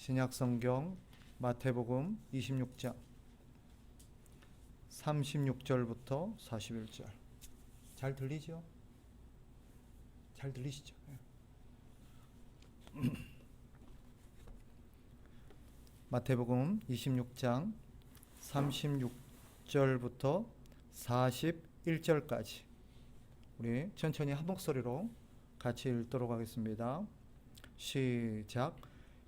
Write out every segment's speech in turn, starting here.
신약성경 마태복음 26장 36절부터 41절. 잘 들리죠? 잘 들리시죠? 마태복음 26장 36절부터 41절까지 우리 천천히 한 목소리로 같이 읽도록 하겠습니다. 시작.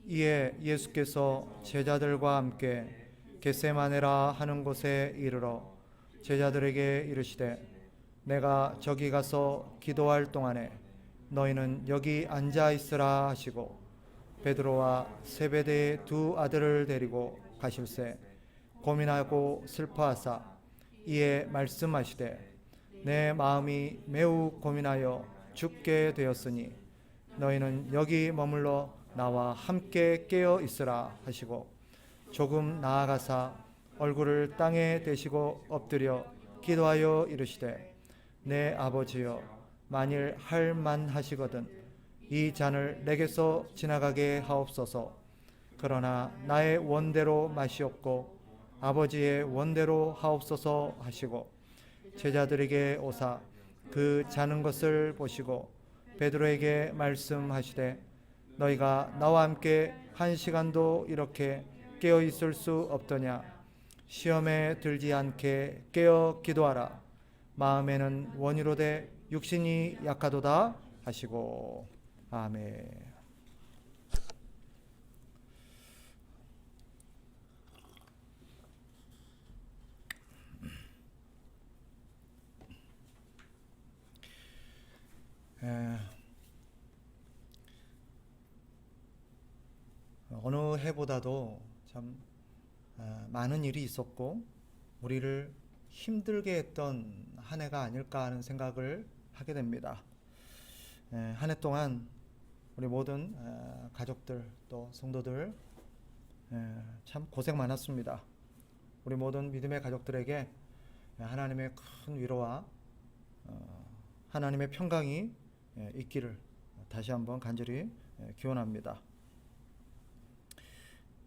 이에 예수께서 제자들과 함께 겟세마네라 하는 곳에 이르러 제자들에게 이르시되 내가 저기 가서 기도할 동안에 너희는 여기 앉아 있으라 하시고 베드로와 세베대의 두 아들을 데리고 가실새 고민하고 슬퍼하사 이에 말씀하시되 내 마음이 매우 고민하여 죽게 되었으니 너희는 여기 머물러 나와 함께 깨어 있으라 하시고 조금 나아가사 얼굴을 땅에 대시고 엎드려 기도하여 이르시되 내 아버지여 만일 할 만하시거든 이 잔을 내게서 지나가게 하옵소서. 그러나 나의 원대로 마시옵고 아버지의 원대로 하옵소서 하시고 제자들에게 오사 그 자는 것을 보시고 베드로에게 말씀하시되 너희가 나와 함께 한 시간도 이렇게 깨어 있을 수 없더냐. 시험에 들지 않게 깨어 기도하라. 마음에는 원이로되 육신이 약하도다 하시고. 아멘. 어느 해보다도 참 많은 일이 있었고 우리를 힘들게 했던 한 해가 아닐까 하는 생각을 하게 됩니다. 한 해 동안 우리 모든 가족들 또 성도들 참 고생 많았습니다. 우리 모든 믿음의 가족들에게 하나님의 큰 위로와 하나님의 평강이 있기를 다시 한번 간절히 기원합니다.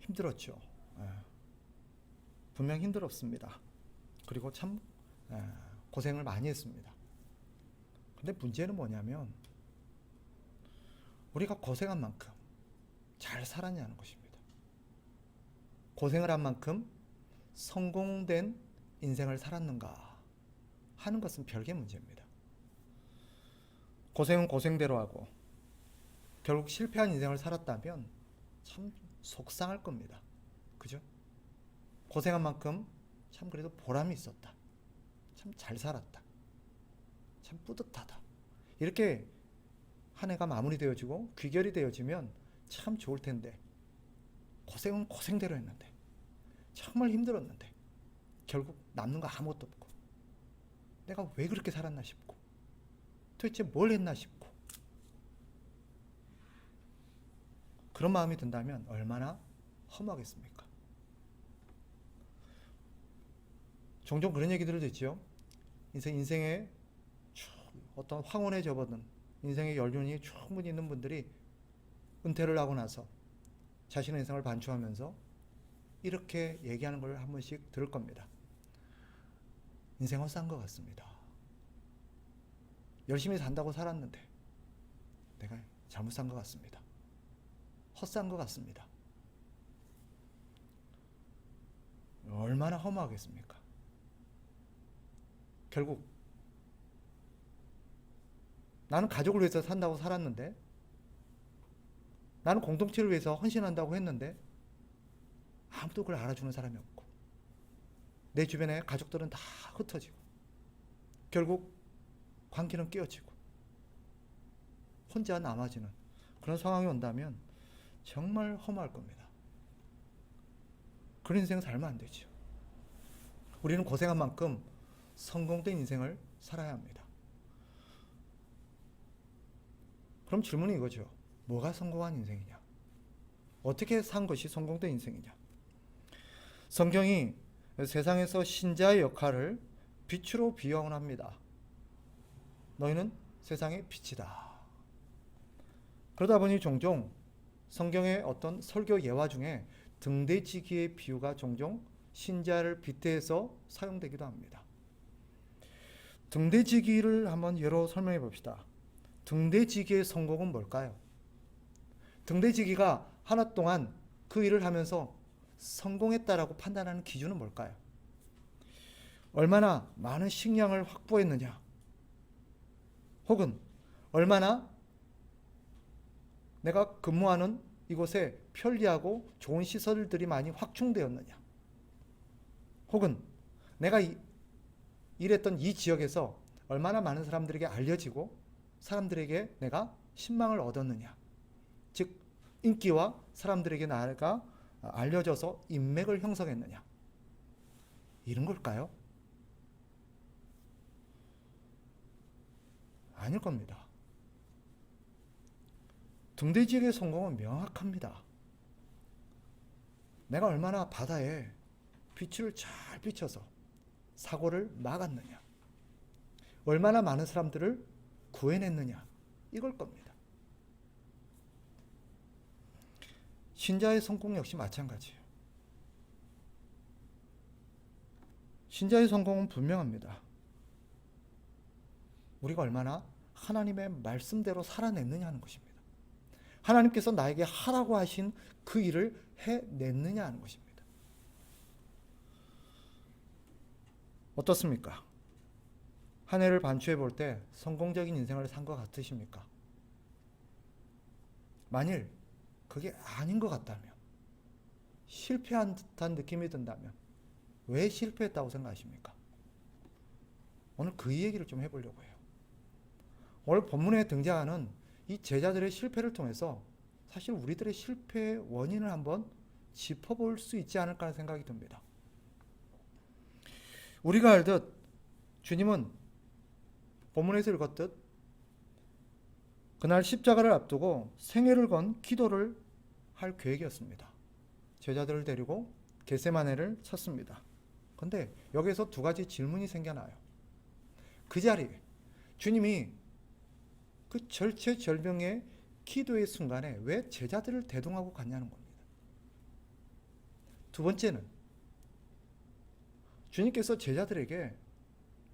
힘들었죠. 분명 힘들었습니다. 그리고 참 고생을 많이 했습니다. 근데 문제는 뭐냐면 우리가 고생한 만큼 잘 살았냐는 것입니다. 고생을 한 만큼 성공된 인생을 살았는가 하는 것은 별개 문제입니다. 고생은 고생대로 하고 결국 실패한 인생을 살았다면 참 속상할 겁니다. 그죠? 고생한 만큼 참 그래도 보람이 있었다. 참 잘 살았다. 참 뿌듯하다. 이렇게 한 해가 마무리되어지고 귀결이 되어지면 참 좋을 텐데 고생은 고생대로 했는데 정말 힘들었는데 결국 남는 거 아무것도 없고 내가 왜 그렇게 살았나 싶고 도대체 뭘 했나 싶고 그런 마음이 든다면 얼마나 허무하겠습니까? 종종 그런 얘기들을 듣죠. 인생에 어떤 황혼에 접어든 인생의 연륜이 충분히 있는 분들이 은퇴를 하고 나서 자신의 인생을 반추하면서 이렇게 얘기하는 걸 한 번씩 들을 겁니다. 인생 헛산 것 같습니다. 열심히 산다고 살았는데 내가 잘못 산 것 같습니다. 헛산 것 같습니다. 얼마나 허무하겠습니까? 결국 나는 가족을 위해서 산다고 살았는데 나는 공동체를 위해서 헌신한다고 했는데 아무도 그걸 알아주는 사람이 없고 내 주변에 가족들은 다 흩어지고 결국 관계는 깨어지고 혼자 남아지는 그런 상황이 온다면 정말 허무할 겁니다. 그런 인생 살면 안 되죠. 우리는 고생한 만큼 성공된 인생을 살아야 합니다. 그럼 질문은 이거죠. 뭐가 성공한 인생이냐? 어떻게 산 것이 성공된 인생이냐? 성경이 세상에서 신자의 역할을 빛으로 비유하곤 합니다. 너희는 세상의 빛이다. 그러다 보니 종종 성경의 어떤 설교 예화 중에 등대지기의 비유가 종종 신자를 빗대해서 사용되기도 합니다. 등대지기를 한번 예로 설명해 봅시다. 등대지기의 성공은 뭘까요? 등대지기가 하나 동안 그 일을 하면서 성공했다라고 판단하는 기준은 뭘까요? 얼마나 많은 식량을 확보했느냐, 혹은 얼마나 내가 근무하는 이곳에 편리하고 좋은 시설들이 많이 확충되었느냐, 혹은 내가 일했던 이 지역에서 얼마나 많은 사람들에게 알려지고 사람들에게 내가 신망을 얻었느냐, 즉 인기와 사람들에게 나가 알려져서 인맥을 형성했느냐, 이런 걸까요? 아닐 겁니다. 등대지기의 성공은 명확합니다. 내가 얼마나 바다에 빛을 잘 비춰서 사고를 막았느냐, 얼마나 많은 사람들을 구해냈느냐, 이걸 겁니다. 신자의 성공 역시 마찬가지예요. 신자의 성공은 분명합니다. 우리가 얼마나 하나님의 말씀대로 살아냈느냐 하는 것입니다. 하나님께서 나에게 하라고 하신 그 일을 해냈느냐 하는 것입니다. 어떻습니까? 한 해를 반추해 볼 때 성공적인 인생을 산 것 같으십니까? 만일 그게 아닌 것 같다면, 실패한 듯한 느낌이 든다면 왜 실패했다고 생각하십니까? 오늘 그 얘기를 좀 해보려고 해요. 오늘 본문에 등장하는 이 제자들의 실패를 통해서 사실 우리들의 실패의 원인을 한번 짚어볼 수 있지 않을까 하는 생각이 듭니다. 우리가 알듯 주님은 본문에서 읽었듯 그날 십자가를 앞두고 생애를 건 기도를 할 계획이었습니다. 제자들을 데리고 겟세마네를 찾습니다. 그런데 여기서 두 가지 질문이 생겨나요. 그 자리에 주님이 그 절체절명의 기도의 순간에 왜 제자들을 대동하고 갔냐는 겁니다. 두 번째는 주님께서 제자들에게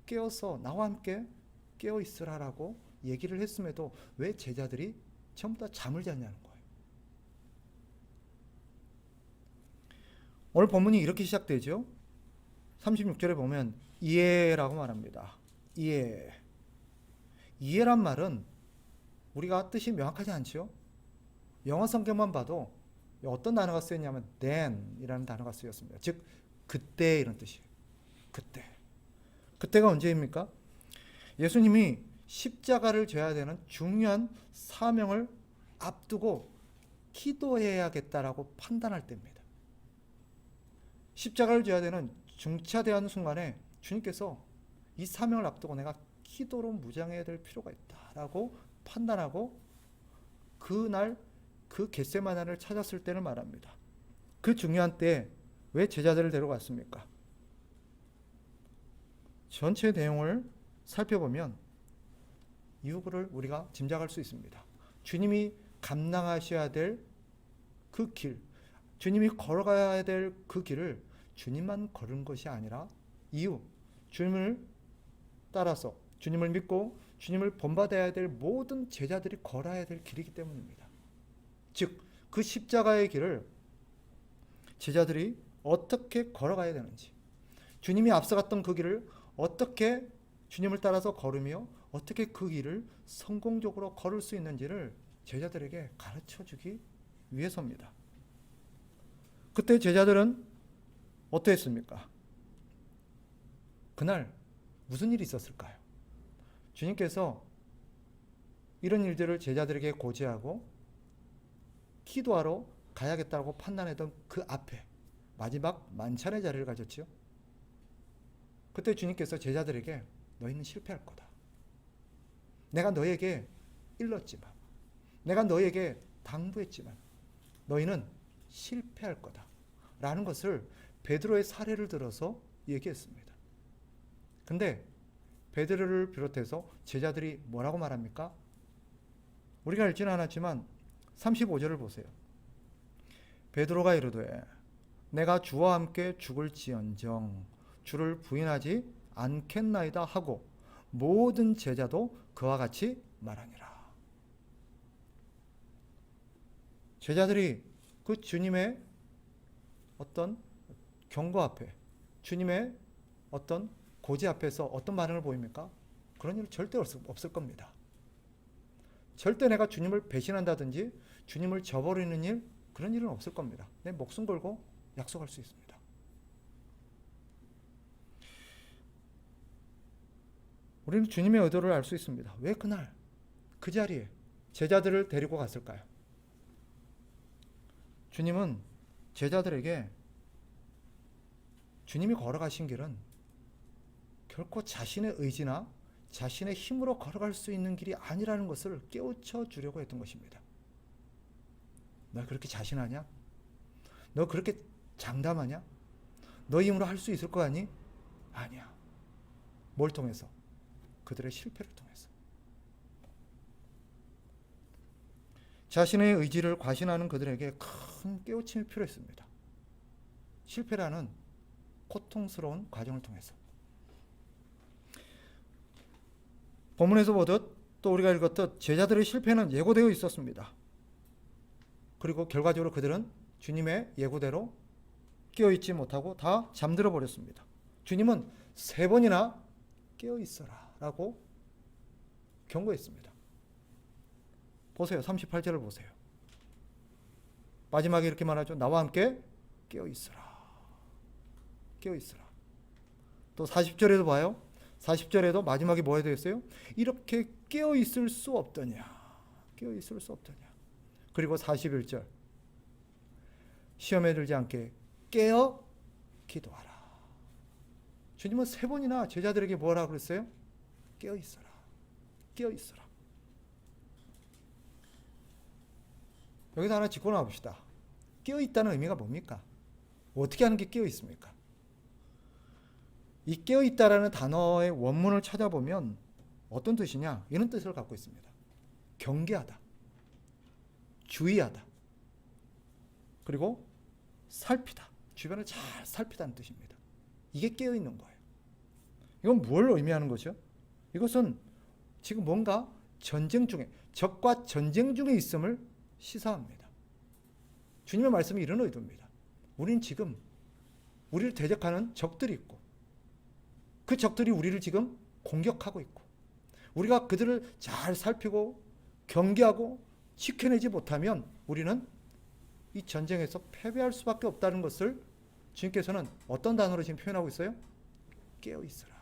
깨어서 나와 함께 깨어 있으라라고 얘기를 했음에도 왜 제자들이 전부 다 잠을 잤냐는 거예요. 오늘 본문이 이렇게 시작되죠. 36절에 보면 이해라고 말합니다. 이해란 말은 우리가 뜻이 명확하지 않죠. 영어 성경만 봐도 어떤 단어가 쓰였냐면 then이라는 단어가 쓰였습니다. 즉 그때 이런 뜻이에요. 그때가 언제입니까? 예수님이 십자가를 져야 되는 중요한 사명을 앞두고 기도해야겠다라고 판단할 때입니다. 십자가를 져야 되는 중차대한 순간에 주님께서 이 사명을 앞두고 내가 기도로 무장해야 될 필요가 있다라고 판단하고 그날 그 겟세마네를 찾았을 때를 말합니다. 그 중요한 때에 왜 제자들을 데려갔습니까? 전체 내용을 살펴보면 이유를 우리가 짐작할 수 있습니다. 주님이 감당하셔야 될 그 길, 주님이 걸어가야 될 그 길을 주님만 걸은 것이 아니라 주님을 따라서 주님을 믿고 주님을 본받아야 될 모든 제자들이 걸어야 될 길이기 때문입니다. 즉, 그 십자가의 길을 제자들이 어떻게 걸어가야 되는지, 주님이 앞서갔던 그 길을 어떻게 주님을 따라서 걸으며 어떻게 그 길을 성공적으로 걸을 수 있는지를 제자들에게 가르쳐주기 위해서입니다. 그때 제자들은 어떠했습니까? 그날 무슨 일이 있었을까요? 주님께서 이런 일들을 제자들에게 고지하고 기도하러 가야겠다고 판단했던 그 앞에 마지막 만찬의 자리를 가졌지요. 그때 주님께서 제자들에게 너희는 실패할 거다. 내가 너에게 일렀지만, 내가 너에게 당부했지만 너희는 실패할 거다 라는 것을 베드로의 사례를 들어서 얘기했습니다. 근데 베드로를 비롯해서 제자들이 뭐라고 말합니까? 우리가 읽지는 않았지만 35절을 보세요. 베드로가 이르되 내가 주와 함께 죽을지언정 주를 부인하지 않겠나이다 하고 모든 제자도 그와 같이 말하니라. 제자들이 그 주님의 어떤 경고 앞에, 주님의 어떤 고지 앞에서 어떤 반응을 보입니까? 그런 일 절대 없을 겁니다. 절대 내가 주님을 배신한다든지 주님을 저버리는 일, 그런 일은 없을 겁니다. 내 목숨 걸고 약속할 수 있습니다. 우리는 주님의 의도를 알 수 있습니다. 왜 그날 그 자리에 제자들을 데리고 갔을까요? 주님은 제자들에게 주님이 걸어가신 길은 결코 자신의 의지나 자신의 힘으로 걸어갈 수 있는 길이 아니라는 것을 깨우쳐 주려고 했던 것입니다. 너 그렇게 자신하냐? 너 그렇게 장담하냐? 너 힘으로 할 수 있을 거 아니? 아니야. 뭘 통해서? 그들의 실패를 통해서. 자신의 의지를 과신하는 그들에게 큰 깨우침이 필요했습니다. 실패라는 고통스러운 과정을 통해서. 본문에서 보듯 또 우리가 읽었듯 제자들의 실패는 예고되어 있었습니다. 그리고 결과적으로 그들은 주님의 예고대로 깨어있지 못하고 다 잠들어 버렸습니다. 주님은 3번이나 깨어있어라 라고 경고했습니다. 보세요. 38절을 보세요. 마지막에 이렇게 말하죠. 나와 함께 깨어있어라. 깨어있어라. 또 40절에도 봐요. 40절에도 마지막에 뭐가 되어 있어요? 이렇게 깨어있을 수 없더냐. 깨어있을 수 없더냐. 그리고 41절. 시험에 들지 않게 깨어 기도하라. 주님은 3번이나 제자들에게 뭐라 그랬어요? 깨어있어라. 깨어있어라. 여기서 하나 짚고 나봅시다. 깨어있다는 의미가 뭡니까? 어떻게 하는 게 깨어있습니까? 이 깨어있다라는 단어의 원문을 찾아보면 어떤 뜻이냐? 이런 뜻을 갖고 있습니다. 경계하다, 주의하다, 그리고 살피다, 주변을 잘 살피다는 뜻입니다. 이게 깨어있는 거예요. 이건 뭘 의미하는 거죠? 이것은 지금 뭔가 전쟁 중에, 적과 전쟁 중에 있음을 시사합니다. 주님의 말씀이 이런 의도입니다. 우리는 지금 우리를 대적하는 적들이 있고 그 적들이 우리를 지금 공격하고 있고 우리가 그들을 잘 살피고 경계하고 지켜내지 못하면 우리는 이 전쟁에서 패배할 수밖에 없다는 것을 주님께서는 어떤 단어로 지금 표현하고 있어요? 깨어있으라.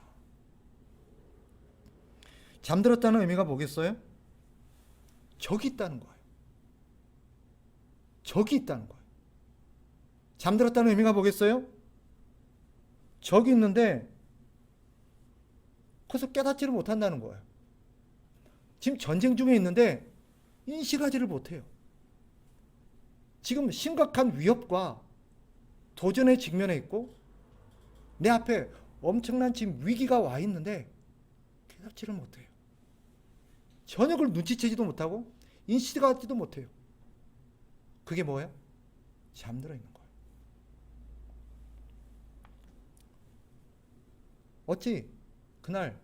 잠들었다는 의미가 뭐겠어요? 적이 있다는 거예요. 적이 있다는 거예요. 잠들었다는 의미가 뭐겠어요? 적이 있는데 그래서 깨닫지를 못한다는 거예요. 지금 전쟁 중에 있는데 인식하지를 못해요. 지금 심각한 위협과 도전에 직면해 있고 내 앞에 엄청난 지금 위기가 와 있는데 깨닫지를 못해요. 전혀 그걸 눈치채지도 못하고 인식하지도 못해요. 그게 뭐예요? 잠들어 있는 거예요. 어찌 그날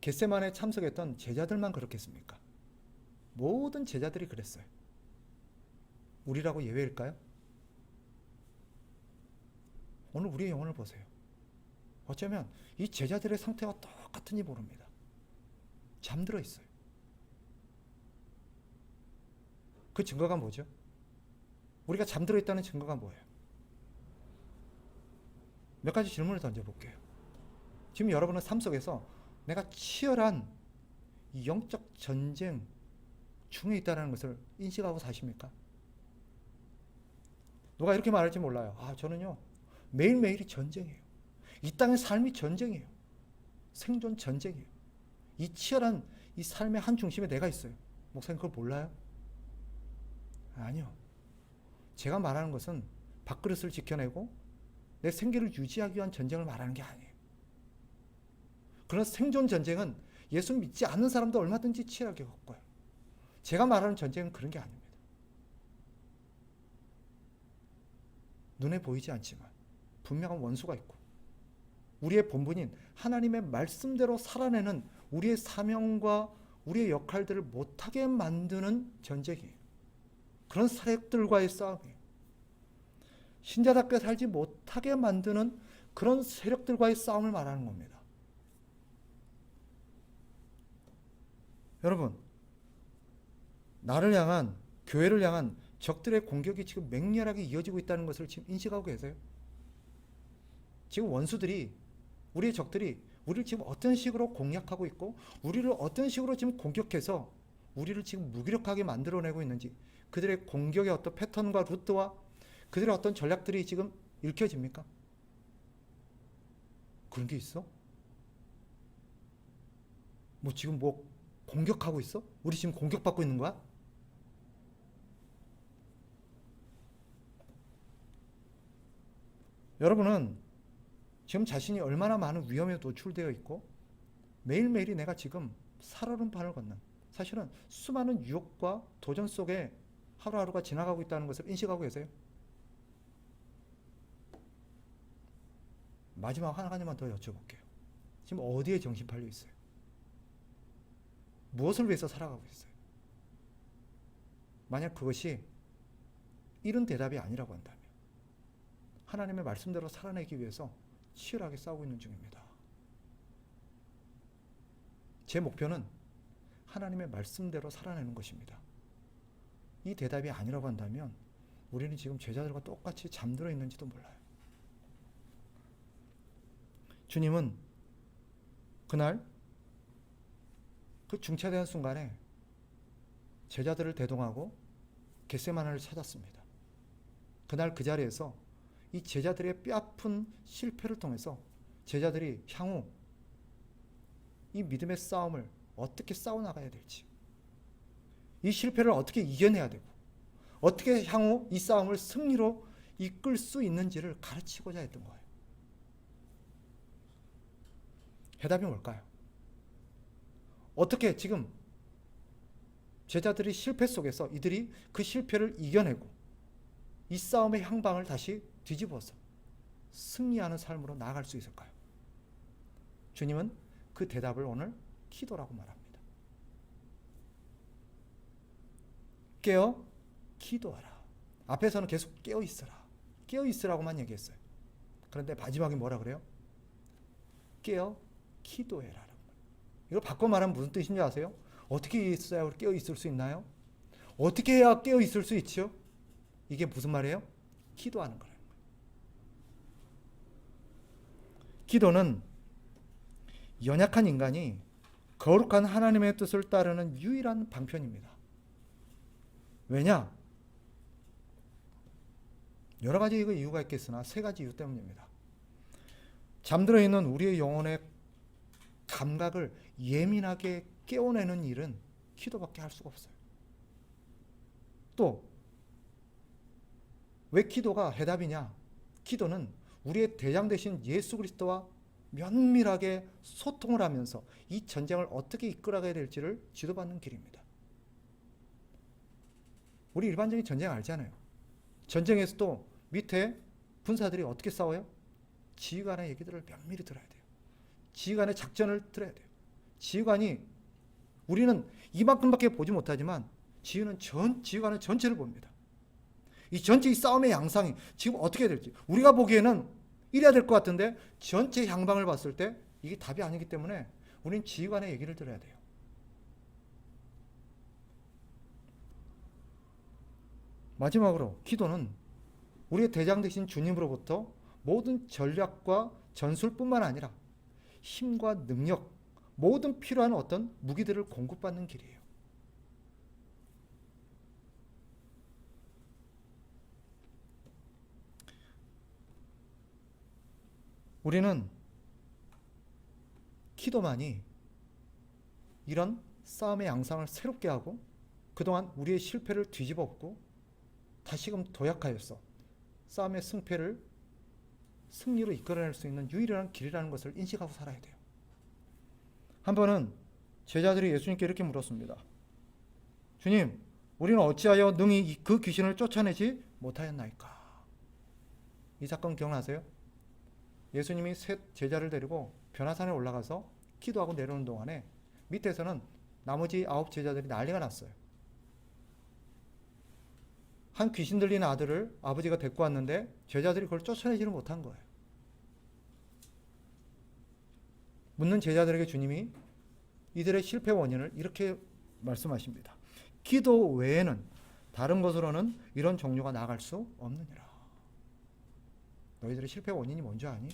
겟세마네에 참석했던 제자들만 그렇겠습니까? 모든 제자들이 그랬어요. 우리라고 예외일까요? 오늘 우리의 영혼을 보세요. 어쩌면 이 제자들의 상태와 똑같은지 모릅니다. 잠들어 있어요. 그 증거가 뭐죠? 우리가 잠들어 있다는 증거가 뭐예요? 몇 가지 질문을 던져볼게요. 지금 여러분의 삶 속에서 내가 치열한 영적 전쟁 중에 있다는 것을 인식하고 사십니까? 누가 이렇게 말할지 몰라요. 저는요 매일매일이 전쟁이에요. 이 땅의 삶이 전쟁이에요. 생존 전쟁이에요. 이 치열한 이 삶의 한 중심에 내가 있어요. 목사님 그걸 몰라요? 아니요. 제가 말하는 것은 밥그릇을 지켜내고 내 생계를 유지하기 위한 전쟁을 말하는 게 아니에요. 그런 생존 전쟁은 예수 믿지 않는 사람도 얼마든지 치열하게 겪어요. 제가 말하는 전쟁은 그런 게 아닙니다. 눈에 보이지 않지만 분명한 원수가 있고, 우리의 본분인 하나님의 말씀대로 살아내는 우리의 사명과 우리의 역할들을 못하게 만드는 전쟁이에요. 그런 세력들과의 싸움이에요. 신자답게 살지 못하게 만드는 그런 세력들과의 싸움을 말하는 겁니다. 여러분, 나를 향한, 교회를 향한 적들의 공격이 지금 맹렬하게 이어지고 있다는 것을 지금 인식하고 계세요? 지금 원수들이, 우리의 적들이 우리를 지금 어떤 식으로 공략하고 있고, 우리를 어떤 식으로 지금 공격해서 우리를 지금 무기력하게 만들어내고 있는지, 그들의 공격의 어떤 패턴과 루트와 그들의 어떤 전략들이 지금 읽혀집니까? 그런 게 있어? 뭐 지금 뭐 공격하고 있어? 우리 지금 공격받고 있는 거야? 여러분은 지금 자신이 얼마나 많은 위험에 노출되어 있고, 매일매일이 내가 지금 살얼음판을 걷는, 사실은 수많은 유혹과 도전 속에 하루하루가 지나가고 있다는 것을 인식하고 계세요? 마지막 한 가지만 더 여쭤볼게요. 지금 어디에 정신 팔려 있어요? 무엇을 위해서 살아가고 있어요? 만약 그것이 이런 대답이 아니라고 한다면 하나님의 말씀대로 살아내기 위해서 치열하게 싸우고 있는 중입니다. 제 목표는 하나님의 말씀대로 살아내는 것입니다. 이 대답이 아니라고 한다면 우리는 지금 제자들과 똑같이 잠들어 있는지도 몰라요. 주님은 그날 그 중차대한 순간에 제자들을 대동하고 겟세마네를 찾았습니다. 그날 그 자리에서 이 제자들의 뼈아픈 실패를 통해서 제자들이 향후 이 믿음의 싸움을 어떻게 싸워나가야 될지, 이 실패를 어떻게 이겨내야 되고, 어떻게 향후 이 싸움을 승리로 이끌 수 있는지를 가르치고자 했던 거예요. 해답이 뭘까요? 어떻게 지금 제자들이 실패 속에서 이들이 그 실패를 이겨내고 이 싸움의 향방을 다시 뒤집어서 승리하는 삶으로 나아갈 수 있을까요? 주님은 그 대답을 오늘 기도라고 말합니다. 깨어 기도하라. 앞에서는 계속 깨어 있으라, 깨어 있으라고만 얘기했어요. 그런데 마지막에 뭐라 그래요? 깨어 기도해라. 이걸 바꿔 말하면 무슨 뜻인지 아세요? 어떻게 있어야 깨어 있을 수 있나요? 어떻게 해야 깨어 있을 수 있죠? 이게 무슨 말이에요? 기도하는 거라는 거예요. 기도는 연약한 인간이 거룩한 하나님의 뜻을 따르는 유일한 방편입니다. 왜냐? 여러 가지 이유가 있겠으나 세 가지 이유 때문입니다. 잠들어 있는 우리의 영혼의 감각을 예민하게 깨워내는 일은 기도밖에 할 수가 없어요. 또 왜 기도가 해답이냐? 기도는 우리의 대장 되신 예수 그리스도와 면밀하게 소통을 하면서 이 전쟁을 어떻게 이끌어가야 될지를 지도받는 길입니다. 우리 일반적인 전쟁 알잖아요. 전쟁에서도 밑에 군사들이 어떻게 싸워요? 지휘관의 얘기들을 면밀히 들어야 돼요. 지휘관의 작전을 들어야 돼요. 지휘관이, 우리는 이만큼밖에 보지 못하지만 지휘관은 전체를 봅니다. 이 전체 이 싸움의 양상이 지금 어떻게 될지, 우리가 보기에는 이래야 될 것 같은데 전체 향방을 봤을 때 이게 답이 아니기 때문에 우리는 지휘관의 얘기를 들어야 돼요. 마지막으로 기도는 우리의 대장 되신 주님으로부터 모든 전략과 전술뿐만 아니라 힘과 능력, 모든 필요한 어떤 무기들을 공급받는 길이에요. 우리는 기도만이 이런 싸움의 양상을 새롭게 하고 그동안 우리의 실패를 뒤집어 엎고 다시금 도약하여서 싸움의 승리로 이끌어낼 수 있는 유일한 길이라는 것을 인식하고 살아야 돼요. 한 번은 제자들이 예수님께 이렇게 물었습니다. 주님, 우리는 어찌하여 능히 그 귀신을 쫓아내지 못하였나이까? 이 사건 기억나세요? 예수님이 셋 제자를 데리고 변화산에 올라가서 기도하고 내려오는 동안에 밑에서는 나머지 9 제자들이 난리가 났어요. 한 귀신 들린 아들을 아버지가 데리고 왔는데 제자들이 그걸 쫓아내지를 못한 거예요. 묻는 제자들에게 주님이 이들의 실패 원인을 이렇게 말씀하십니다. 기도 외에는 다른 것으로는 이런 종류가 나아갈 수 없느니라. 너희들의 실패 원인이 뭔지 아니?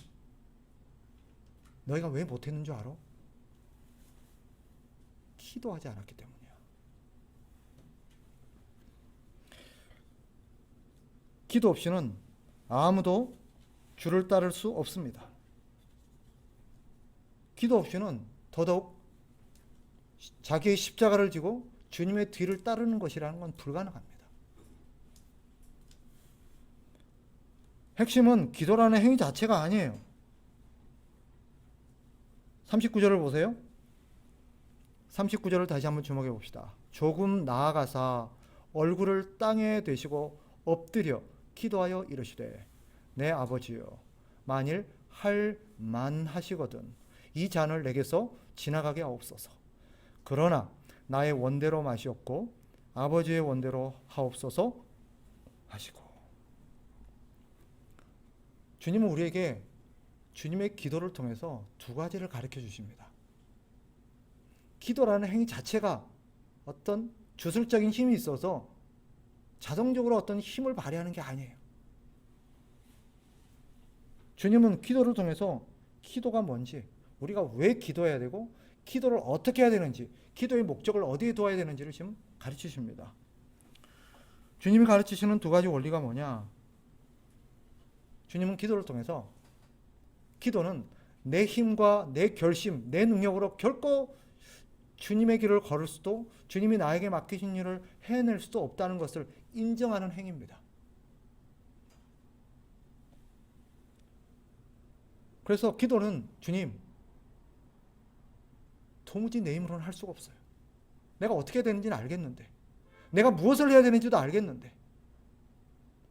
너희가 왜 못했는 줄 알아? 기도하지 않았기 때문이야. 기도 없이는 아무도 주를 따를 수 없습니다. 기도 없이는 더더욱 자기의 십자가를 지고 주님의 뒤를 따르는 것이라는 건 불가능합니다. 핵심은 기도라는 행위 자체가 아니에요. 39절을 보세요. 39절을 다시 한번 주목해 봅시다. 조금 나아가사 얼굴을 땅에 대시고 엎드려 기도하여 이르시되 내 아버지여 만일 할 만하시거든 이 잔을 내게서 지나가게 하옵소서. 그러나 나의 원대로 마시옵고 아버지의 원대로 하옵소서 하시고. 주님은 우리에게 주님의 기도를 통해서 두 가지를 가르쳐 주십니다. 기도라는 행위 자체가 어떤 주술적인 힘이 있어서 자동적으로 어떤 힘을 발휘하는 게 아니에요. 주님은 기도를 통해서 기도가 뭔지, 우리가 왜 기도해야 되고 기도를 어떻게 해야 되는지, 기도의 목적을 어디에 두어야 되는지를 지금 가르치십니다. 주님이 가르치시는 두 가지 원리가 뭐냐? 주님은 기도를 통해서 기도는 내 힘과 내 결심, 내 능력으로 결코 주님의 길을 걸을 수도 주님이 나에게 맡기신 일을 해낼 수도 없다는 것을 인정하는 행위입니다. 그래서 기도는 주님, 도무지 내 힘으로는 할 수가 없어요. 내가 어떻게 해야 되는지는 알겠는데, 내가 무엇을 해야 되는지도 알겠는데,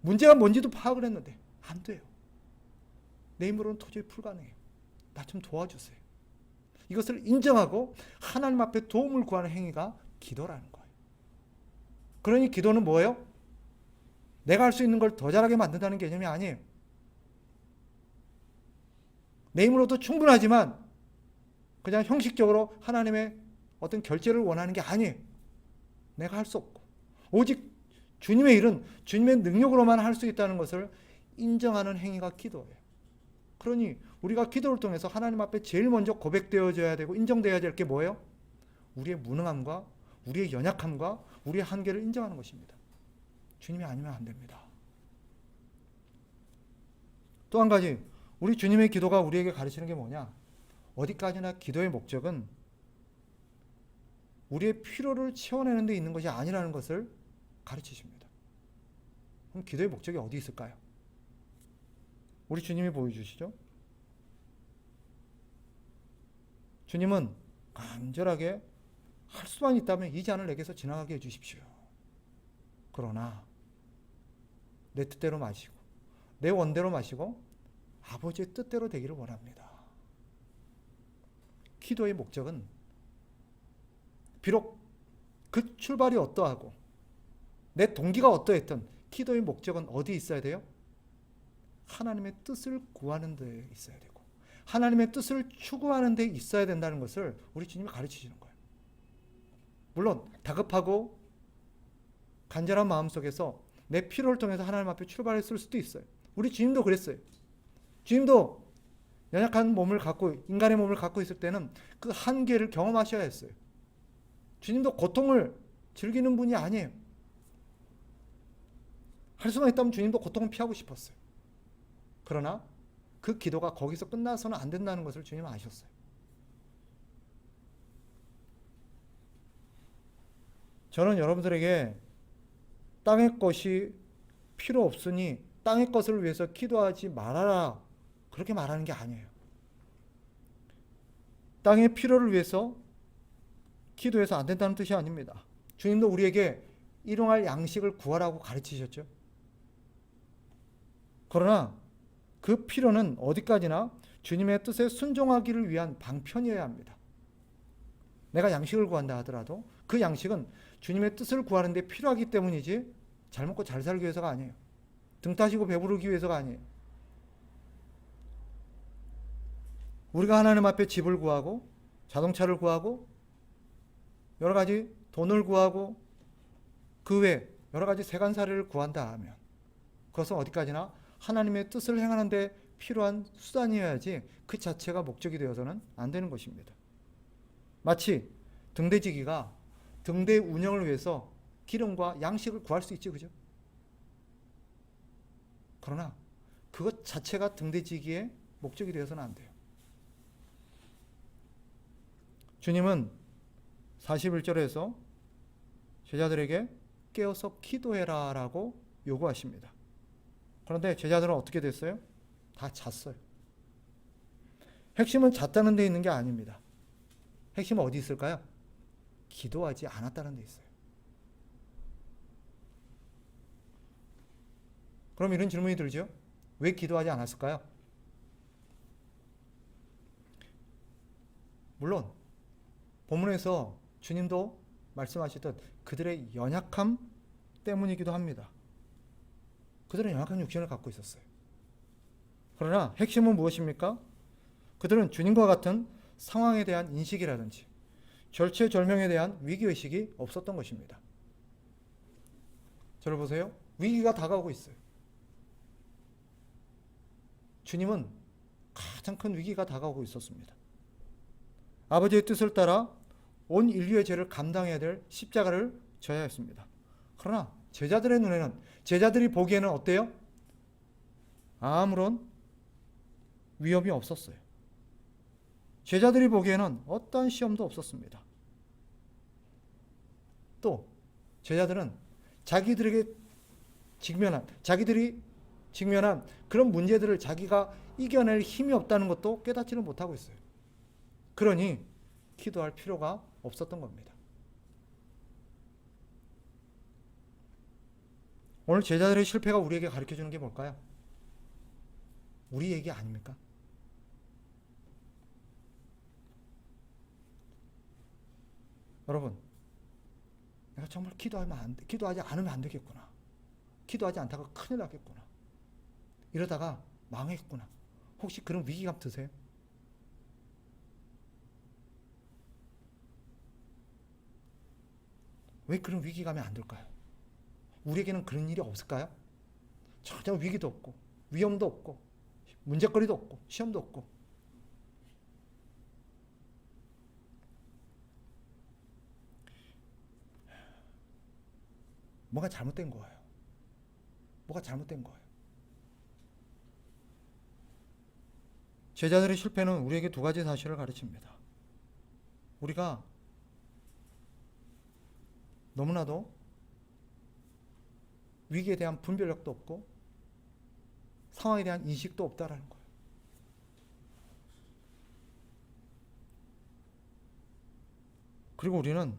문제가 뭔지도 파악을 했는데 안 돼요. 내 힘으로는 도저히 불가능해요. 나 좀 도와주세요. 이것을 인정하고 하나님 앞에 도움을 구하는 행위가 기도라는 거예요. 그러니 기도는 뭐예요? 내가 할 수 있는 걸 더 잘하게 만든다는 개념이 아니에요. 내 힘으로도 충분하지만 그냥 형식적으로 하나님의 어떤 결제를 원하는 게 아니에요. 내가 할 수 없고 오직 주님의 일은 주님의 능력으로만 할 수 있다는 것을 인정하는 행위가 기도예요. 그러니 우리가 기도를 통해서 하나님 앞에 제일 먼저 고백되어져야 되고 인정되어야 될 게 뭐예요? 우리의 무능함과 우리의 연약함과 우리의 한계를 인정하는 것입니다. 주님이 아니면 안 됩니다. 또 한 가지, 우리 주님의 기도가 우리에게 가르치는 게 뭐냐? 어디까지나 기도의 목적은 우리의 필요를 채워내는 데 있는 것이 아니라는 것을 가르치십니다. 그럼 기도의 목적이 어디 있을까요? 우리 주님이 보여주시죠. 주님은 간절하게 할 수만 있다면 이 잔을 내게서 지나가게 해주십시오. 그러나 내 뜻대로 마시고 내 원대로 마시고 아버지의 뜻대로 되기를 원합니다. 기도의 목적은 비록 그 출발이 어떠하고 내 동기가 어떠했든 기도의 목적은 어디에 있어야 돼요? 하나님의 뜻을 구하는 데 있어야 되고 하나님의 뜻을 추구하는 데 있어야 된다는 것을 우리 주님이 가르치시는 거예요. 물론 다급하고 간절한 마음속에서 내 필요를 통해서 하나님 앞에 출발했을 수도 있어요. 우리 주님도 그랬어요. 주님도 연약한 몸을 갖고 인간의 몸을 갖고 있을 때는 그 한계를 경험하셔야 했어요. 주님도 고통을 즐기는 분이 아니에요. 할 수만 있다면 주님도 고통을 피하고 싶었어요. 그러나 그 기도가 거기서 끝나서는 안 된다는 것을 주님은 아셨어요. 저는 여러분들에게 땅의 것이 필요 없으니 땅의 것을 위해서 기도하지 말아라 그렇게 말하는 게 아니에요. 땅의 필요를 위해서 기도해서 안 된다는 뜻이 아닙니다. 주님도 우리에게 일용할 양식을 구하라고 가르치셨죠. 그러나 그 필요는 어디까지나 주님의 뜻에 순종하기를 위한 방편이어야 합니다. 내가 양식을 구한다 하더라도 그 양식은 주님의 뜻을 구하는 데 필요하기 때문이지 잘 먹고 잘 살기 위해서가 아니에요. 등 따시고 배부르기 위해서가 아니에요. 우리가 하나님 앞에 집을 구하고 자동차를 구하고 여러 가지 돈을 구하고 그 외 여러 가지 세간살이를 구한다 하면 그것은 어디까지나 하나님의 뜻을 행하는 데 필요한 수단이어야지 그 자체가 목적이 되어서는 안 되는 것입니다. 마치 등대지기가 등대 운영을 위해서 기름과 양식을 구할 수 있죠. 그죠? 그러나 그것 자체가 등대지기의 목적이 되어서는 안 돼요. 주님은 41절에서 제자들에게 깨어서 기도해라 라고 요구하십니다. 그런데 제자들은 어떻게 됐어요? 다 잤어요. 핵심은 잤다는 데 있는 게 아닙니다. 핵심은 어디 있을까요? 기도하지 않았다는 데 있어요. 그럼 이런 질문이 들죠? 왜 기도하지 않았을까요? 물론 본문에서 주님도 말씀하셨던 그들의 연약함 때문이기도 합니다. 그들은 연약한 육신을 갖고 있었어요. 그러나 핵심은 무엇입니까? 그들은 주님과 같은 상황에 대한 인식이라든지 절체절명에 대한 위기의식이 없었던 것입니다. 저를 보세요. 위기가 다가오고 있어요. 주님은 가장 큰 위기가 다가오고 있었습니다. 아버지의 뜻을 따라 온 인류의 죄를 감당해야 될 십자가를 져야 했습니다. 그러나 제자들의 눈에는, 제자들이 보기에는 어때요? 아무런 위험이 없었어요. 제자들이 보기에는 어떤 시험도 없었습니다. 또 제자들은 자기들이 직면한 그런 문제들을 자기가 이겨낼 힘이 없다는 것도 깨닫지는 못하고 있어요. 그러니 기도할 필요가 없었던 겁니다. 오늘 제자들의 실패가 우리에게 가르쳐주는 게 뭘까요? 우리 얘기 아닙니까? 여러분, 내가 정말 기도하지 않으면 안 되겠구나. 기도하지 않다가 큰일 나겠구나. 이러다가 망했구나. 혹시 그런 위기감 드세요? 왜 그런 위기감이 안 들까요? 우리에게는 그런 일이 없을까요? 전혀 위기도 없고 위험도 없고 문제거리도 없고 시험도 없고. 뭐가 잘못된 거예요. 뭐가 잘못된 거예요. 제자들의 실패는 우리에게 두 가지 사실을 가르칩니다. 우리가 너무나도 위기에 대한 분별력도 없고 상황에 대한 인식도 없다라는 거예요. 그리고 우리는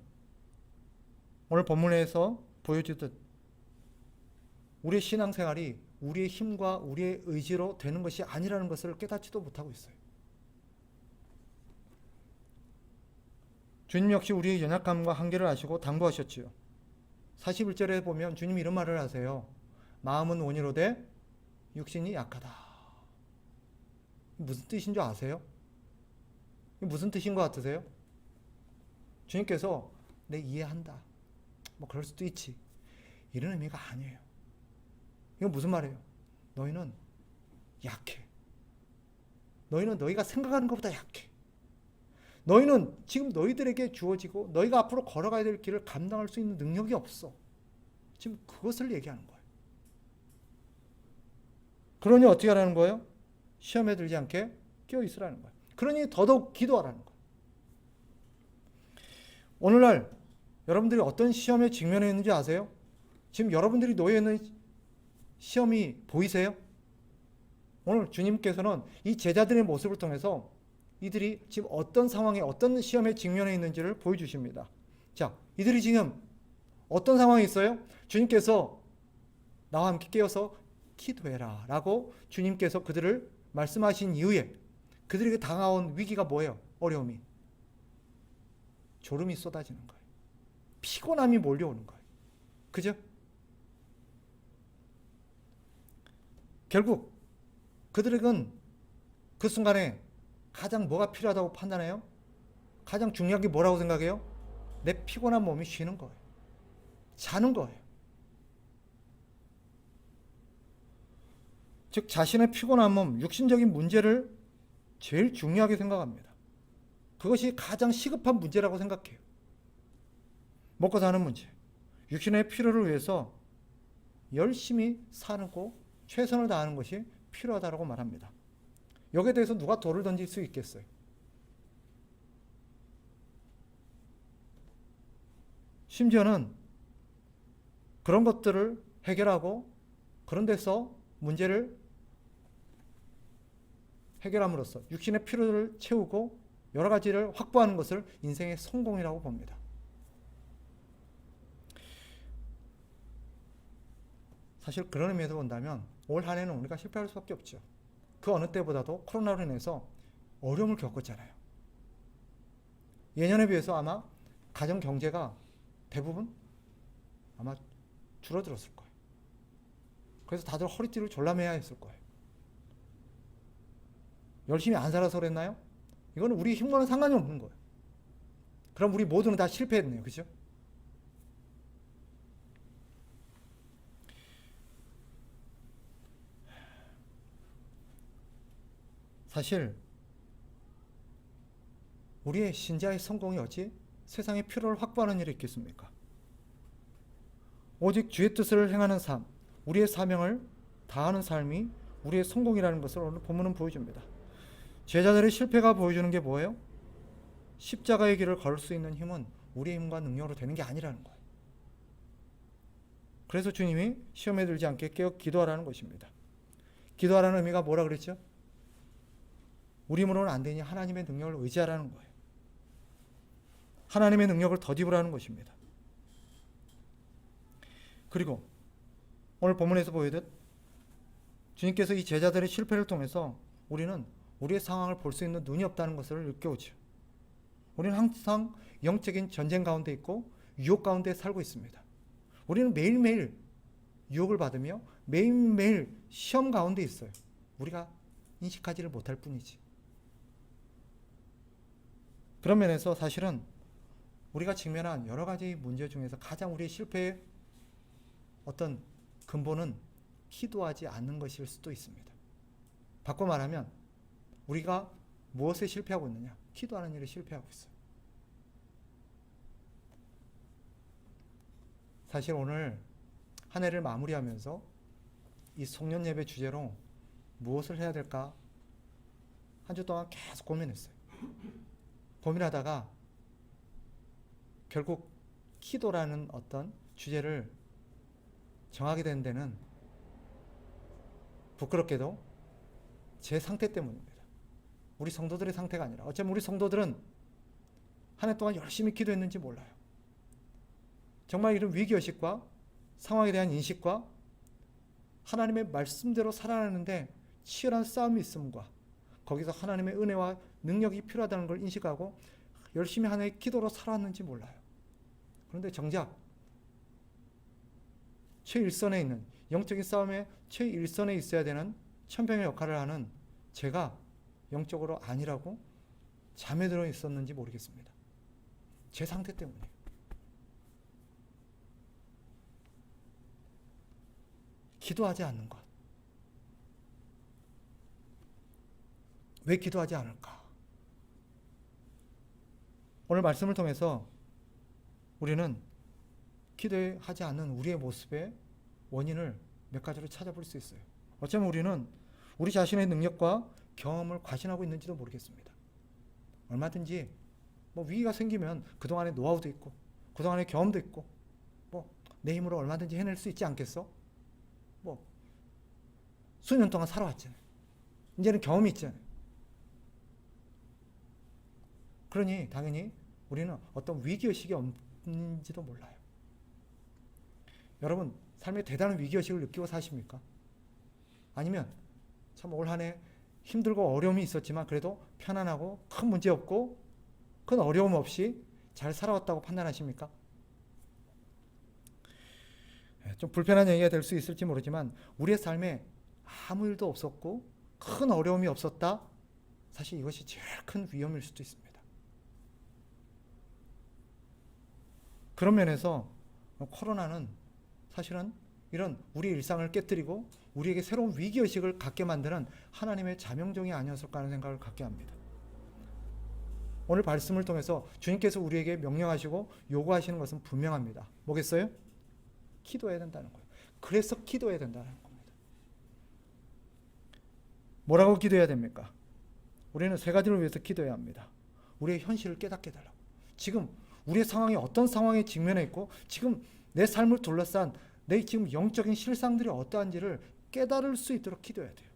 오늘 본문에서 보여주듯 우리의 신앙생활이 우리의 힘과 우리의 의지로 되는 것이 아니라는 것을 깨닫지도 못하고 있어요. 주님 역시 우리의 연약함과 한계를 아시고 당부하셨지요. 41절에 보면 주님이 이런 말을 하세요. 마음은 온유로되 육신이 약하다. 무슨 뜻인 줄 아세요? 무슨 뜻인 것 같으세요? 주님께서 내 이해한다. 뭐 그럴 수도 있지. 이런 의미가 아니에요. 이건 무슨 말이에요? 너희는 약해. 너희는 너희가 생각하는 것보다 약해. 너희는 지금 너희들에게 주어지고 너희가 앞으로 걸어가야 될 길을 감당할 수 있는 능력이 없어. 지금 그것을 얘기하는 거예요. 그러니 어떻게 하라는 거예요? 시험에 들지 않게 끼어 있으라는 거예요. 그러니 더더욱 기도하라는 거예요. 오늘날 여러분들이 어떤 시험에 직면해 있는지 아세요? 지금 여러분들이 놓여 있는 시험이 보이세요? 오늘 주님께서는 이 제자들의 모습을 통해서 이들이 지금 어떤 상황에 어떤 시험에 직면해 있는지를 보여주십니다. 자, 이들이 지금 어떤 상황에 있어요? 주님께서 나와 함께 깨어서 기도해라 라고 주님께서 그들을 말씀하신 이후에 그들에게 다가온 위기가 뭐예요? 어려움이. 졸음이 쏟아지는 거예요. 피곤함이 몰려오는 거예요. 그죠? 결국 그들에겐 그 순간에 가장 뭐가 필요하다고 판단해요? 가장 중요한 게 뭐라고 생각해요? 내 피곤한 몸이 쉬는 거예요. 자는 거예요. 즉 자신의 피곤한 몸, 육신적인 문제를 제일 중요하게 생각합니다. 그것이 가장 시급한 문제라고 생각해요. 먹고 사는 문제, 육신의 필요를 위해서 열심히 사고 최선을 다하는 것이 필요하다고 말합니다. 여기에 대해서 누가 돌을 던질 수 있겠어요? 심지어는 그런 것들을 해결하고 그런 데서 문제를 해결함으로써 육신의 필요를 채우고 여러 가지를 확보하는 것을 인생의 성공이라고 봅니다. 사실 그런 의미에서 본다면 올 한 해는 우리가 실패할 수밖에 없죠. 그 어느 때보다도 코로나로 인해서 어려움을 겪었잖아요. 예년에 비해서 아마 가정 경제가 대부분 아마 줄어들었을 거예요. 그래서 다들 허리띠를 졸라매야 했을 거예요. 열심히 안 살아서 그랬나요? 이거는 우리 힘과는 상관이 없는 거예요. 그럼 우리 모두는 다 실패했네요. 그죠? 사실 우리의 신자의 성공이 어찌 세상의 필요를 확보하는 일이 있겠습니까? 오직 주의 뜻을 행하는 삶, 우리의 사명을 다하는 삶이 우리의 성공이라는 것을 오늘 본문은 보여줍니다. 제자들의 실패가 보여주는 게 뭐예요? 십자가의 길을 걸을 수 있는 힘은 우리의 힘과 능력으로 되는 게 아니라는 거예요. 그래서 주님이 시험에 들지 않게 깨어 기도하라는 것입니다. 기도하라는 의미가 뭐라 그랬죠? 우리 힘으로는 안 되니 하나님의 능력을 의지하라는 거예요. 하나님의 능력을 덧입으라는 것입니다. 그리고 오늘 본문에서 보여듯 주님께서 이 제자들의 실패를 통해서 우리는 우리의 상황을 볼 수 있는 눈이 없다는 것을 일깨우죠. 우리는 항상 영적인 전쟁 가운데 있고 유혹 가운데 살고 있습니다. 우리는 매일매일 유혹을 받으며 매일매일 시험 가운데 있어요. 우리가 인식하지를 못할 뿐이지. 그런 면에서 사실은 우리가 직면한 여러 가지 문제 중에서 가장 우리의 실패의 어떤 근본은 기도하지 않는 것일 수도 있습니다. 바꿔 말하면 우리가 무엇에 실패하고 있느냐? 기도하는 일에 실패하고 있어요. 사실 오늘 한 해를 마무리하면서 이 송년 예배 주제로 무엇을 해야 될까? 한 주 동안 계속 고민했어요. 고민하다가 결국 기도라는 어떤 주제를 정하게 된 데는 부끄럽게도 제 상태 때문입니다. 우리 성도들의 상태가 아니라 어쩌면 우리 성도들은 한 해 동안 열심히 기도했는지 몰라요. 정말 이런 위기의식과 상황에 대한 인식과 하나님의 말씀대로 살아가는데 치열한 싸움이 있음과 거기서 하나님의 은혜와 능력이 필요하다는 걸 인식하고 열심히 한 해 기도로 살아왔는지 몰라요. 그런데 정작 최일선에 있는 영적인 싸움의 최일선에 있어야 되는 천병의 역할을 하는 제가 영적으로 아니라고 잠에 들어 있었는지 모르겠습니다. 제 상태 때문에. 기도하지 않는 것. 왜 기도하지 않을까? 오늘 말씀을 통해서 우리는 기도하지 않는 우리의 모습의 원인을 몇 가지로 찾아볼 수 있어요. 어쩌면 우리는 우리 자신의 능력과 경험을 과신하고 있는지도 모르겠습니다. 얼마든지 위기가 생기면 그동안의 노하우도 있고 그동안의 경험도 있고 내 힘으로 얼마든지 해낼 수 있지 않겠어? 수년 동안 살아왔잖아요. 이제는 경험이 있잖아요. 그러니 당연히 우리는 어떤 위기의식이 없는지도 몰라요. 여러분 삶에 대단한 위기의식을 느끼고 사십니까? 아니면 참 올 한 해 힘들고 어려움이 있었지만 그래도 편안하고 큰 문제 없고 큰 어려움 없이 잘 살아왔다고 판단하십니까? 좀 불편한 얘기가 될 수 있을지 모르지만 우리의 삶에 아무 일도 없었고 큰 어려움이 없었다. 사실 이것이 제일 큰 위험일 수도 있습니다. 그런 면에서 코로나는 사실은 이런 우리 일상을 깨뜨리고 우리에게 새로운 위기의식을 갖게 만드는 하나님의 자명종이 아니었을까 하는 생각을 갖게 합니다. 오늘 말씀을 통해서 주님께서 우리에게 명령하시고 요구하시는 것은 분명합니다. 뭐겠어요? 기도해야 된다는 거예요. 그래서 기도해야 된다는 겁니다. 뭐라고 기도해야 됩니까? 우리는 세 가지를 위해서 기도해야 합니다. 우리의 현실을 깨닫게 해달라고. 지금 우리의 상황이 어떤 상황에 직면해 있고 지금 내 삶을 둘러싼 내 지금 영적인 실상들이 어떠한지를 깨달을 수 있도록 기도해야 돼요.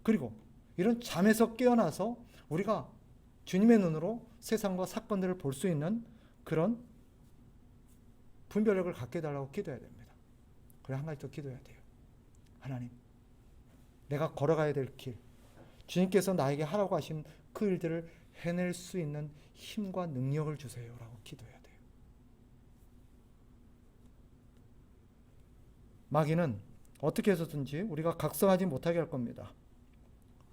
그리고 이런 잠에서 깨어나서 우리가 주님의 눈으로 세상과 사건들을 볼 수 있는 그런 분별력을 갖게 해달라고 기도해야 됩니다. 그리고 한 가지 더 기도해야 돼요. 하나님, 내가 걸어가야 될 길, 주님께서 나에게 하라고 하신 그 일들을 해낼 수 있는 힘과 능력을 주세요 라고 기도해야 돼요. 마귀는 어떻게 해서든지 우리가 각성하지 못하게 할 겁니다.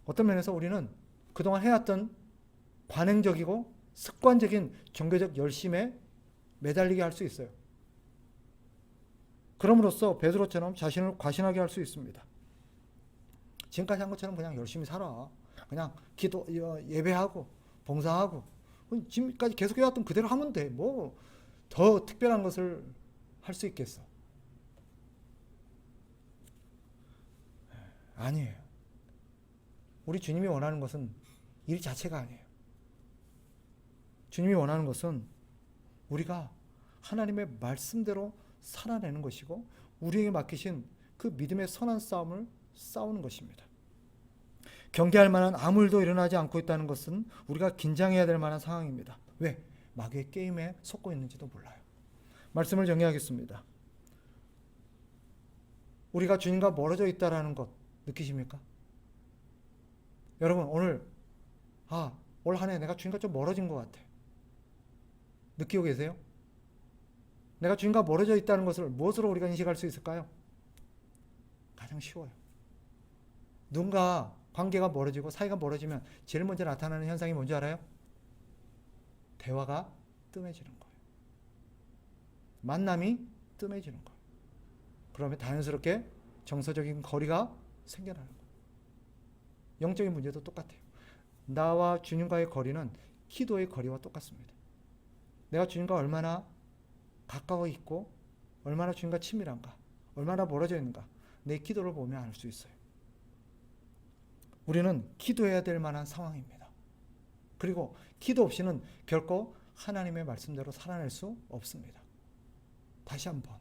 어떤 면에서 우리는 그동안 해왔던 관행적이고 습관적인 종교적 열심에 매달리게 할 수 있어요. 그럼으로써 베드로처럼 자신을 과신하게 할 수 있습니다. 지금까지 한 것처럼 그냥 열심히 살아. 그냥 기도, 예배하고 봉사하고 지금까지 계속 해왔던 그대로 하면 돼. 뭐 더 특별한 것을 할 수 있겠어. 아니에요. 우리 주님이 원하는 것은 일 자체가 아니에요. 주님이 원하는 것은 우리가 하나님의 말씀대로 살아내는 것이고 우리에게 맡기신 그 믿음의 선한 싸움을 싸우는 것입니다. 경계할 만한 아무 일도 일어나지 않고 있다는 것은 우리가 긴장해야 될 만한 상황입니다. 왜? 마귀의 게임에 속고 있는지도 몰라요. 말씀을 정리하겠습니다. 우리가 주님과 멀어져 있다는 것 느끼십니까? 여러분 오늘 올 한 해 내가 주님과 좀 멀어진 것 같아. 느끼고 계세요? 내가 주님과 멀어져 있다는 것을 무엇으로 우리가 인식할 수 있을까요? 가장 쉬워요. 누군가 관계가 멀어지고 사이가 멀어지면 제일 먼저 나타나는 현상이 뭔지 알아요? 대화가 뜸해지는 거예요. 만남이 뜸해지는 거예요. 그러면 자연스럽게 정서적인 거리가 생겨나는 거예요. 영적인 문제도 똑같아요. 나와 주님과의 거리는 기도의 거리와 똑같습니다. 내가 주님과 얼마나 가까워 있고 얼마나 주님과 친밀한가, 얼마나 멀어져 있는가 내 기도를 보면 알 수 있어요. 우리는 기도해야 될 만한 상황입니다. 그리고 기도 없이는 결코 하나님의 말씀대로 살아낼 수 없습니다. 다시 한번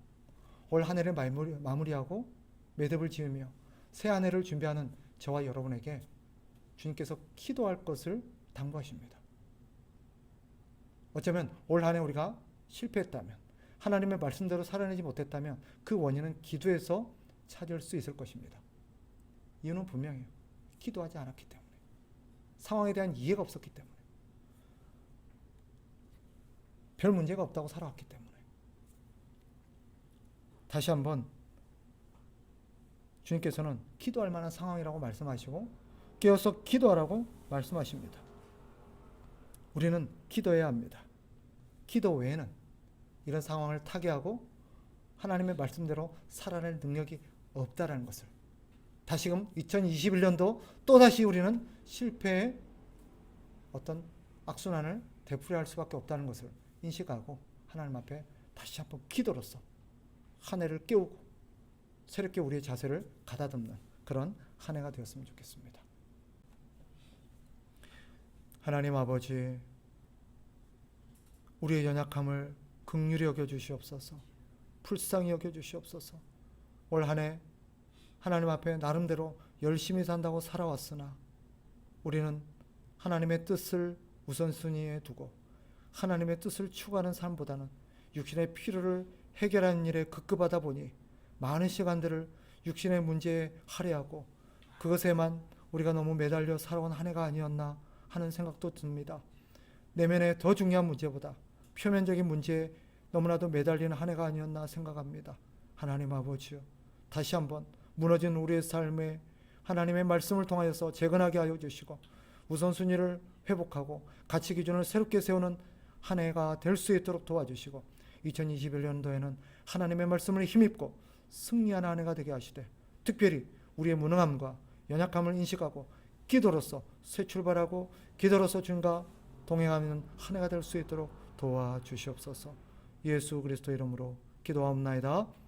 올 한 해를 마무리하고 매듭을 지으며 새 한 해를 준비하는 저와 여러분에게 주님께서 기도할 것을 당부하십니다. 어쩌면 올 한 해 우리가 실패했다면 하나님의 말씀대로 살아내지 못했다면 그 원인은 기도에서 찾을 수 있을 것입니다. 이유는 분명해요. 기도하지 않았기 때문에. 상황에 대한 이해가 없었기 때문에. 별 문제가 없다고 살아왔기 때문에. 다시 한번 주님께서는 기도할 만한 상황이라고 말씀하시고 깨어서 기도하라고 말씀하십니다. 우리는 기도해야 합니다. 기도 외에는 이런 상황을 타개하고 하나님의 말씀대로 살아낼 능력이 없다라는 것을 다시금 2021년도 또다시 우리는 실패의 어떤 악순환을 되풀이할 수밖에 없다는 것을 인식하고 하나님 앞에 다시 한번 기도로서 한 해를 깨우고 새롭게 우리의 자세를 가다듬는 그런 한 해가 되었으면 좋겠습니다. 하나님 아버지, 우리의 연약함을 긍휼히 여겨주시옵소서. 불쌍히 여겨주시옵소서. 올 한 해 하나님 앞에 나름대로 열심히 산다고 살아왔으나 우리는 하나님의 뜻을 우선순위에 두고 하나님의 뜻을 추구하는 삶보다는 육신의 필요를 해결하는 일에 급급하다 보니 많은 시간들을 육신의 문제에 할애하고 그것에만 우리가 너무 매달려 살아온 한 해가 아니었나 하는 생각도 듭니다. 내면의 더 중요한 문제보다 표면적인 문제에 너무나도 매달리는 한 해가 아니었나 생각합니다. 하나님 아버지요, 다시 한번 무너진 우리의 삶에 하나님의 말씀을 통하여서 재건하게 하여 주시고 우선순위를 회복하고 가치 기준을 새롭게 세우는 한 해가 될 수 있도록 도와주시고 2021년도에는 하나님의 말씀을 힘입고 승리하는 한 해가 되게 하시되 특별히 우리의 무능함과 연약함을 인식하고 기도로서 새 출발하고 기도로서 주님과 동행하는 한 해가 될 수 있도록 도와주시옵소서. 예수 그리스도 이름으로 기도하옵나이다.